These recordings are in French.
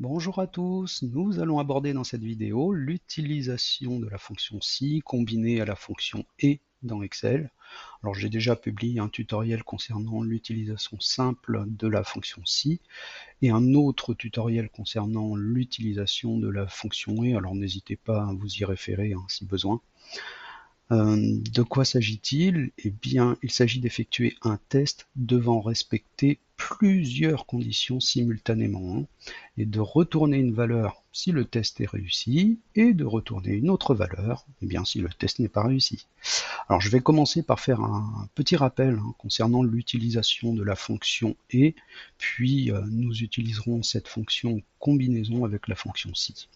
Bonjour à tous, nous allons aborder dans cette vidéo l'utilisation de la fonction si combinée à la fonction et dans Excel. Alors j'ai déjà publié un tutoriel concernant l'utilisation simple de la fonction si et un autre tutoriel concernant l'utilisation de la fonction et, alors n'hésitez pas à vous y référer si besoin. De quoi s'agit-il? Eh bien, il s'agit d'effectuer un test devant respecter plusieurs conditions simultanément et de retourner une valeur si le test est réussi et de retourner une autre valeur si le test n'est pas réussi. Alors je vais commencer par faire un petit rappel concernant l'utilisation de la fonction et, puis nous utiliserons cette fonction combinaison avec la fonction si.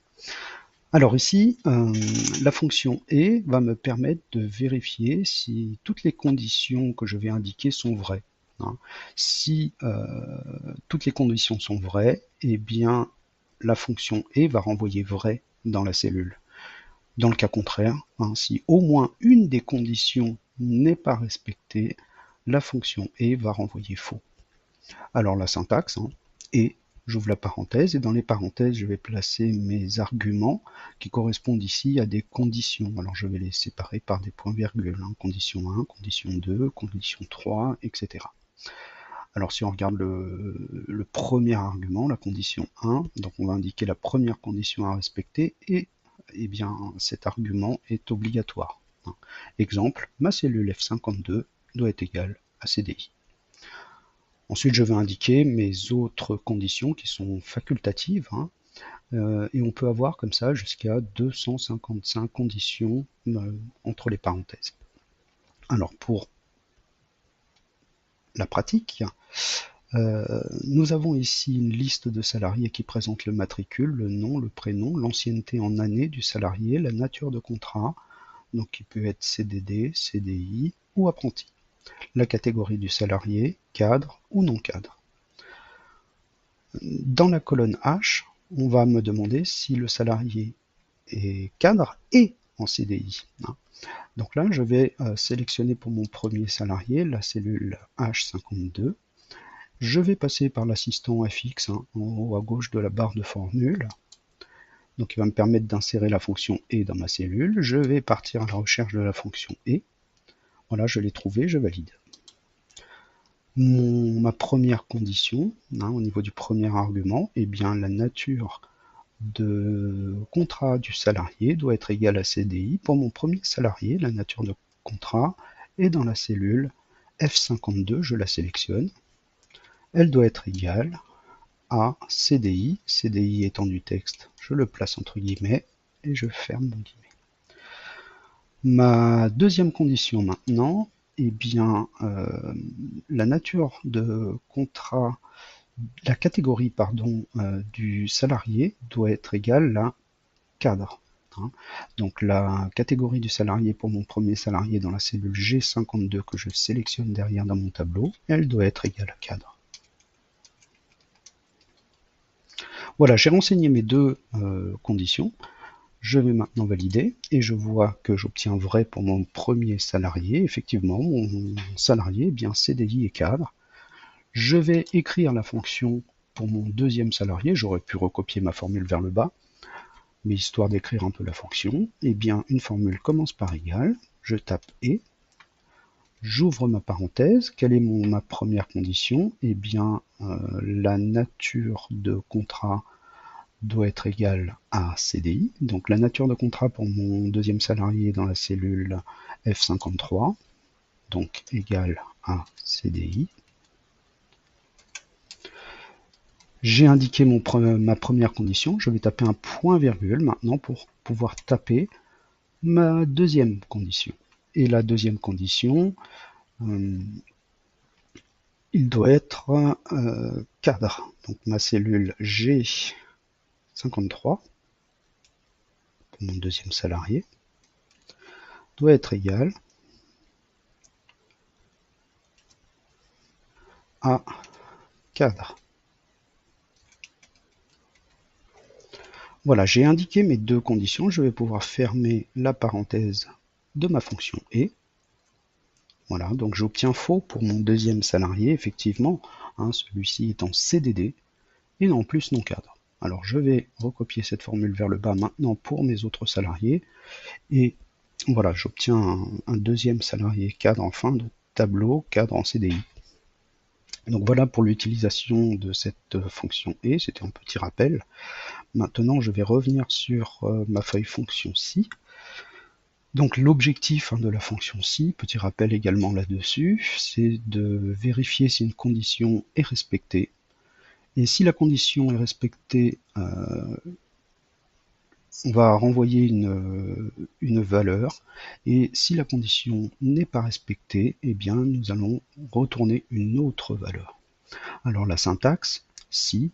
Alors ici, la fonction et va me permettre de vérifier si toutes les conditions que je vais indiquer sont vraies. Si toutes les conditions sont vraies, eh bien la fonction et va renvoyer vrai dans la cellule. Dans le cas contraire, si au moins une des conditions n'est pas respectée, la fonction et va renvoyer faux. Alors la syntaxe, et j'ouvre la parenthèse et dans les parenthèses, je vais placer mes arguments qui correspondent ici à des conditions. Alors je vais les séparer par des points-virgules. Condition 1, condition 2, condition 3, etc. Alors si on regarde le premier argument, la condition 1, donc on va indiquer la première condition à respecter et cet argument est obligatoire. Exemple, ma cellule F52 doit être égale à CDI. Ensuite, je vais indiquer mes autres conditions qui sont facultatives, et on peut avoir comme ça jusqu'à 255 conditions entre les parenthèses. Alors pour la pratique, nous avons ici une liste de salariés qui présente le matricule, le nom, le prénom, l'ancienneté en année du salarié, la nature de contrat, donc qui peut être CDD, CDI ou apprenti, la catégorie du salarié, cadre ou non cadre. Dans la colonne H, on va me demander si le salarié est cadre et en CDI. Donc là, je vais sélectionner pour mon premier salarié la cellule H52. Je vais passer par l'assistant FX en haut à gauche de la barre de formule. Donc il va me permettre d'insérer la fonction et dans ma cellule. Je vais partir à la recherche de la fonction et. Voilà, je l'ai trouvée, je valide. Ma première condition, au niveau du premier argument, eh bien la nature de contrat du salarié doit être égale à CDI. Pour mon premier salarié, la nature de contrat est dans la cellule F52, je la sélectionne. Elle doit être égale à CDI. CDI étant du texte, je le place entre guillemets et je ferme mon guillemet. Ma deuxième condition maintenant, eh bien, la nature de contrat, la catégorie du salarié doit être égale à cadre. Donc la catégorie du salarié pour mon premier salarié dans la cellule G52 que je sélectionne derrière dans mon tableau, elle doit être égale à cadre. Voilà, j'ai renseigné mes deux conditions. Je vais maintenant valider et je vois que j'obtiens vrai pour mon premier salarié. Effectivement, mon salarié est bien CDI et cadre. Je vais écrire la fonction pour mon deuxième salarié. J'aurais pu recopier ma formule vers le bas, mais histoire d'écrire un peu la fonction, eh bien une formule commence par égal. Je tape et. J'ouvre ma parenthèse. Quelle est ma première condition? Eh bien, la nature de contrat doit être égale à CDI. Donc la nature de contrat pour mon deuxième salarié dans la cellule F53, donc égale à CDI. J'ai indiqué ma première condition. Je vais taper un point-virgule maintenant pour pouvoir taper ma deuxième condition. Et la deuxième condition, il doit être cadre. Donc ma cellule G53 pour mon deuxième salarié doit être égale à cadre. Voilà, j'ai indiqué mes deux conditions. Je vais pouvoir fermer la parenthèse de ma fonction et. Voilà, donc j'obtiens faux pour mon deuxième salarié, effectivement, celui-ci est en CDD et non plus non cadre. Alors je vais recopier cette formule vers le bas maintenant pour mes autres salariés, et voilà, j'obtiens un deuxième salarié cadre en fin de tableau, cadre en CDI. Donc voilà pour l'utilisation de cette fonction et, c'était un petit rappel. Maintenant je vais revenir sur ma feuille fonction si. Donc l'objectif de la fonction si, petit rappel également là-dessus, c'est de vérifier si une condition est respectée. Et si la condition est respectée, on va renvoyer une valeur, et si la condition n'est pas respectée, eh bien nous allons retourner une autre valeur. Alors la syntaxe, si,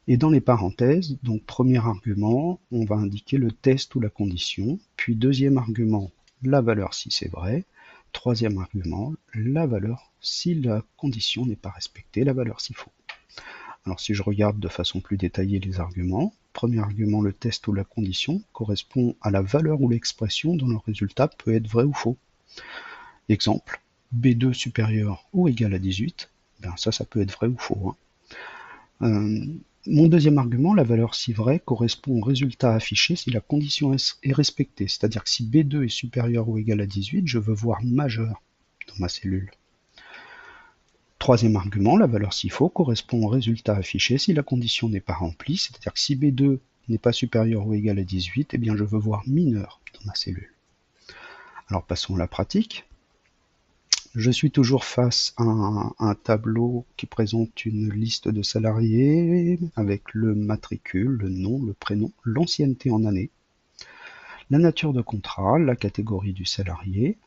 et dans les parenthèses, donc premier argument, on va indiquer le test ou la condition, puis deuxième argument, la valeur si c'est vrai, troisième argument, la valeur si la condition n'est pas respectée, la valeur si faux. Alors si je regarde de façon plus détaillée les arguments, premier argument, le test ou la condition, correspond à la valeur ou l'expression dont le résultat peut être vrai ou faux. Exemple, B2 supérieur ou égal à 18, ben ça peut être vrai ou faux. Mon deuxième argument, la valeur si vraie, correspond au résultat affiché si la condition est respectée. C'est-à-dire que si B2 est supérieur ou égal à 18, je veux voir majeur dans ma cellule. Troisième argument, la valeur si faux correspond au résultat affiché si la condition n'est pas remplie. C'est-à-dire que si B2 n'est pas supérieur ou égal à 18, eh bien je veux voir mineur dans ma cellule. Alors passons à la pratique. Je suis toujours face à un tableau qui présente une liste de salariés avec le matricule, le nom, le prénom, l'ancienneté en année, la nature de contrat, la catégorie du salarié,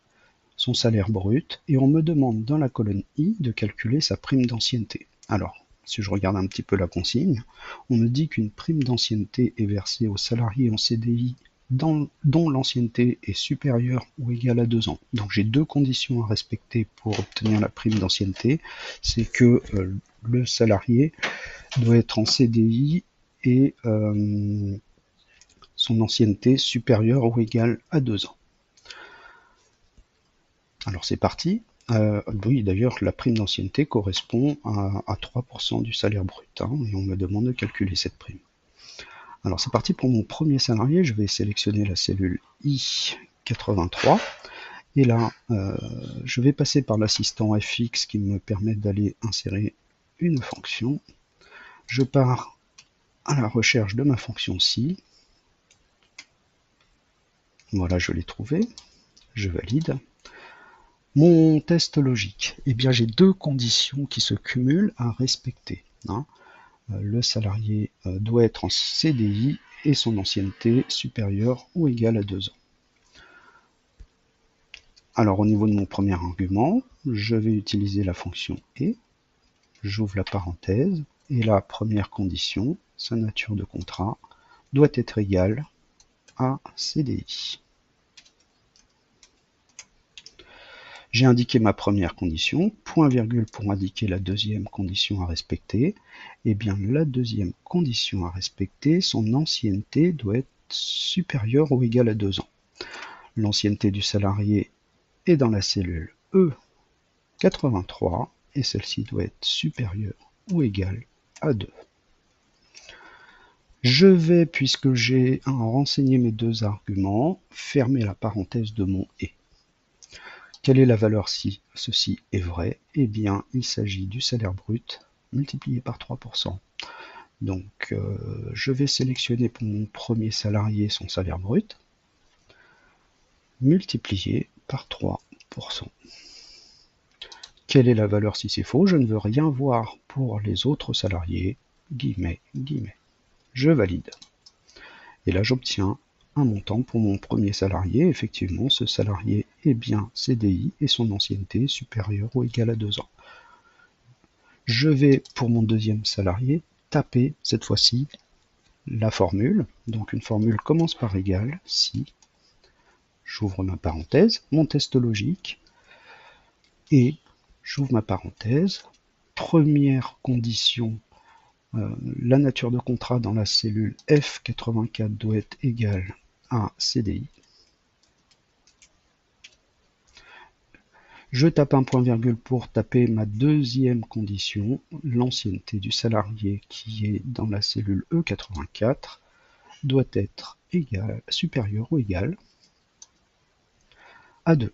son salaire brut, et on me demande dans la colonne I de calculer sa prime d'ancienneté. Alors, si je regarde un petit peu la consigne, on me dit qu'une prime d'ancienneté est versée aux salariés en CDI dont l'ancienneté est supérieure ou égale à 2 ans. Donc j'ai deux conditions à respecter pour obtenir la prime d'ancienneté. C'est que le salarié doit être en CDI et son ancienneté supérieure ou égale à 2 ans. Alors c'est parti. Oui, d'ailleurs, la prime d'ancienneté correspond à 3% du salaire brut, et on me demande de calculer cette prime. Alors c'est parti pour mon premier salarié, je vais sélectionner la cellule I83, et là, je vais passer par l'assistant FX qui me permet d'aller insérer une fonction. Je pars à la recherche de ma fonction si. Voilà, je l'ai trouvé, je valide. Mon test logique, eh bien j'ai deux conditions qui se cumulent à respecter. Le salarié doit être en CDI et son ancienneté supérieure ou égale à 2 ans. Alors au niveau de mon premier argument, je vais utiliser la fonction et, j'ouvre la parenthèse, et la première condition, sa nature de contrat, doit être égale à CDI. J'ai indiqué ma première condition, point virgule pour indiquer la deuxième condition à respecter. Et bien la deuxième condition à respecter, son ancienneté doit être supérieure ou égale à 2 ans. L'ancienneté du salarié est dans la cellule E83 et celle-ci doit être supérieure ou égale à 2. Je vais, puisque j'ai renseigné mes deux arguments, fermer la parenthèse de mon et. Quelle est la valeur si ceci est vrai? Eh bien, il s'agit du salaire brut multiplié par 3%. Donc, je vais sélectionner pour mon premier salarié son salaire brut, multiplié par 3%. Quelle est la valeur si c'est faux? Je ne veux rien voir pour les autres salariés, guillemets, guillemets. Je valide. Et là, j'obtiens un montant pour mon premier salarié. Effectivement, ce salarié est bien CDI et son ancienneté est supérieure ou égale à 2 ans. Je vais, pour mon deuxième salarié, taper cette fois-ci la formule. Donc une formule commence par égal, si, j'ouvre ma parenthèse, mon test logique, et j'ouvre ma parenthèse, première condition, la nature de contrat dans la cellule F84 doit être égale à CDI. Je tape un point virgule pour taper ma deuxième condition, l'ancienneté du salarié qui est dans la cellule E84 doit être supérieure ou égale à 2.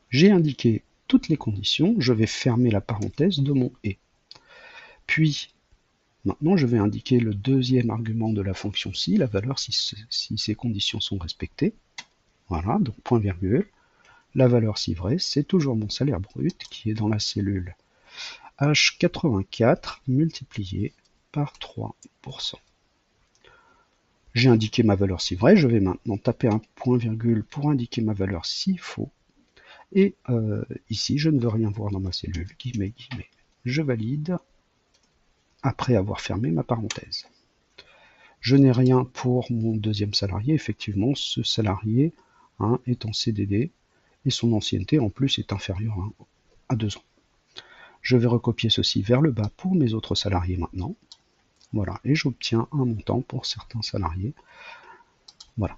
J'ai indiqué toutes les conditions, je vais fermer la parenthèse de mon « et ». Puis, maintenant, je vais indiquer le deuxième argument de la fonction si, la valeur si ces conditions sont respectées. Voilà, donc point virgule. La valeur si vraie, c'est toujours mon salaire brut qui est dans la cellule H84 multiplié par 3%. J'ai indiqué ma valeur si vraie, je vais maintenant taper un point virgule pour indiquer ma valeur si faux. Et ici, je ne veux rien voir dans ma cellule, guillemets, guillemets. Je valide après avoir fermé ma parenthèse. Je n'ai rien pour mon deuxième salarié. Effectivement, ce salarié est en CDD et son ancienneté en plus est inférieure à 2 ans. Je vais recopier ceci vers le bas pour mes autres salariés maintenant. Voilà, et j'obtiens un montant pour certains salariés. Voilà.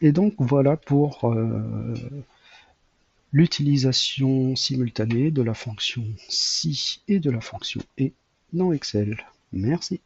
Et donc voilà pour l'utilisation simultanée de la fonction si et de la fonction et dans Excel. Merci.